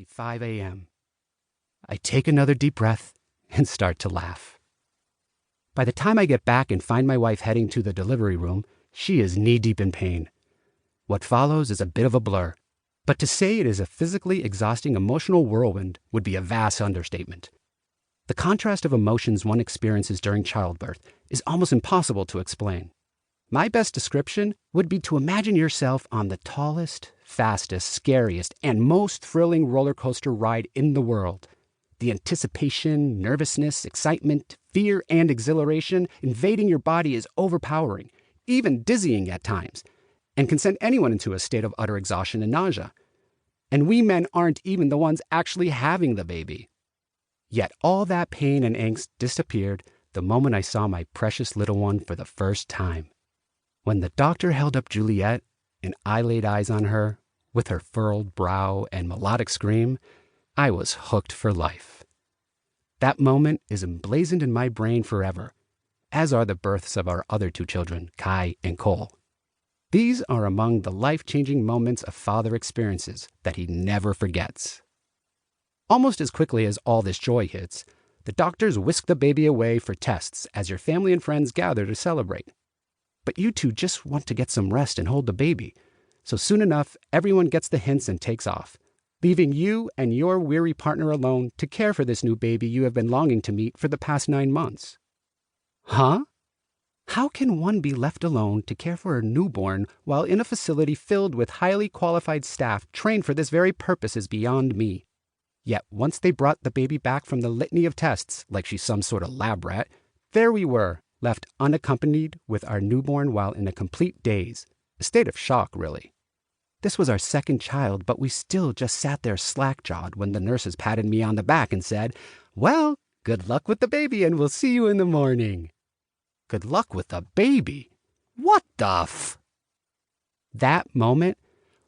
exactly 5 a.m. I take another deep breath and start to laugh. By the time I get back and find my wife heading to the delivery room, she is knee-deep in pain. What follows is a bit of a blur, but to say it is a physically exhausting emotional whirlwind would be a vast understatement. The contrast of emotions one experiences during childbirth is almost impossible to explain. My best description would be to imagine yourself on the tallest, fastest, scariest, and most thrilling roller coaster ride in the world. The anticipation, nervousness, excitement, fear, and exhilaration invading your body is overpowering, even dizzying at times, and can send anyone into a state of utter exhaustion and nausea. And we men aren't even the ones actually having the baby. Yet all that pain and angst disappeared the moment I saw my precious little one for the first time. When the doctor held up Juliet and I laid eyes on her, with her furrowed brow and melodic scream, I was hooked for life. That moment is emblazoned in my brain forever, as are the births of our other two children, Kai and Cole. These are among the life-changing moments a father experiences that he never forgets. Almost as quickly as all this joy hits, the doctors whisk the baby away for tests as your family and friends gather to celebrate. But you two just want to get some rest and hold the baby. So soon enough, everyone gets the hints and takes off, leaving you and your weary partner alone to care for this new baby you have been longing to meet for the past 9 months. Huh? How can one be left alone to care for a newborn while in a facility filled with highly qualified staff trained for this very purpose is beyond me. Yet once they brought the baby back from the litany of tests, like she's some sort of lab rat, there we were, left unaccompanied with our newborn while in a complete daze. A state of shock, really. This was our second child, but we still just sat there slack-jawed when the nurses patted me on the back and said, "Well, good luck with the baby and we'll see you in the morning." Good luck with the baby? What the That moment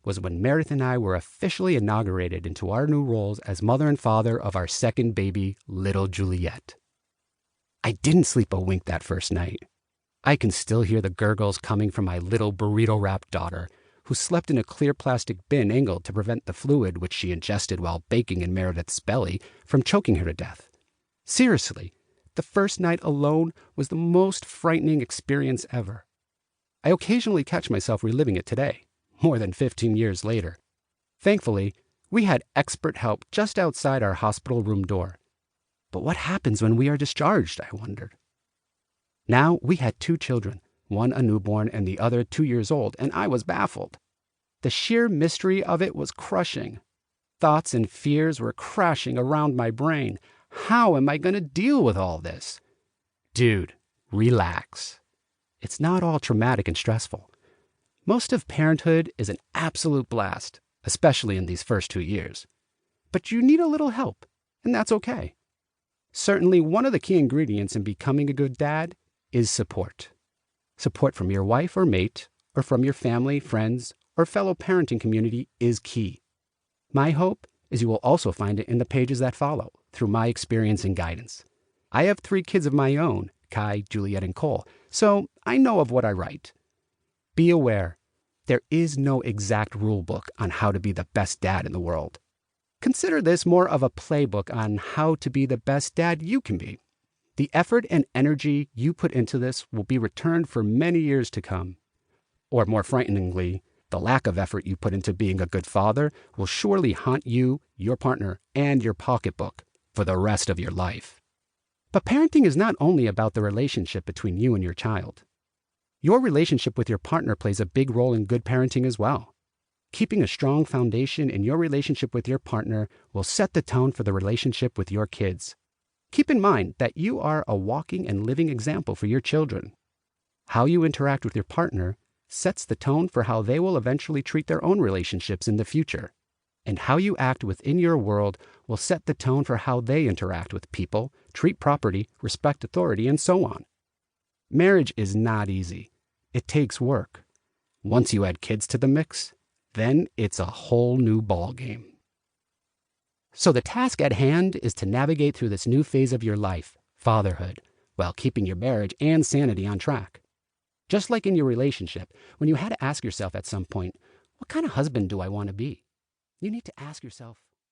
was when Meredith and I were officially inaugurated into our new roles as mother and father of our second baby, little Juliet. I didn't sleep a wink that first night. I can still hear the gurgles coming from my little burrito-wrapped daughter, who slept in a clear plastic bin angled to prevent the fluid which she ingested while baking in Meredith's belly from choking her to death. Seriously, the first night alone was the most frightening experience ever. I occasionally catch myself reliving it today, more than 15 years later. Thankfully, we had expert help just outside our hospital room door. But what happens when we are discharged, I wondered. Now we had 2 children, one a newborn and the other 2 years old, and I was baffled. The sheer mystery of it was crushing. Thoughts and fears were crashing around my brain. How am I going to deal with all this? Dude, relax. It's not all traumatic and stressful. Most of parenthood is an absolute blast, especially in these first 2 years. But you need a little help, and that's okay. Certainly, one of the key ingredients in becoming a good dad is support. Support from your wife or mate, or from your family, friends, or fellow parenting community is key. My hope is you will also find it in the pages that follow, through my experience and guidance. I have 3 kids of my own, Kai, Juliet, and Cole, so I know of what I write. Be aware, there is no exact rule book on how to be the best dad in the world. Consider this more of a playbook on how to be the best dad you can be. The effort and energy you put into this will be returned for many years to come. Or more frighteningly, the lack of effort you put into being a good father will surely haunt you, your partner, and your pocketbook for the rest of your life. But parenting is not only about the relationship between you and your child. Your relationship with your partner plays a big role in good parenting as well. Keeping a strong foundation in your relationship with your partner will set the tone for the relationship with your kids. Keep in mind that you are a walking and living example for your children. How you interact with your partner sets the tone for how they will eventually treat their own relationships in the future. And how you act within your world will set the tone for how they interact with people, treat property, respect authority, and so on. Marriage is not easy. It takes work. Once you add kids to the mix, then it's a whole new ballgame. So the task at hand is to navigate through this new phase of your life, fatherhood, while keeping your marriage and sanity on track. Just like in your relationship, when you had to ask yourself at some point, what kind of husband do I want to be? You need to ask yourself,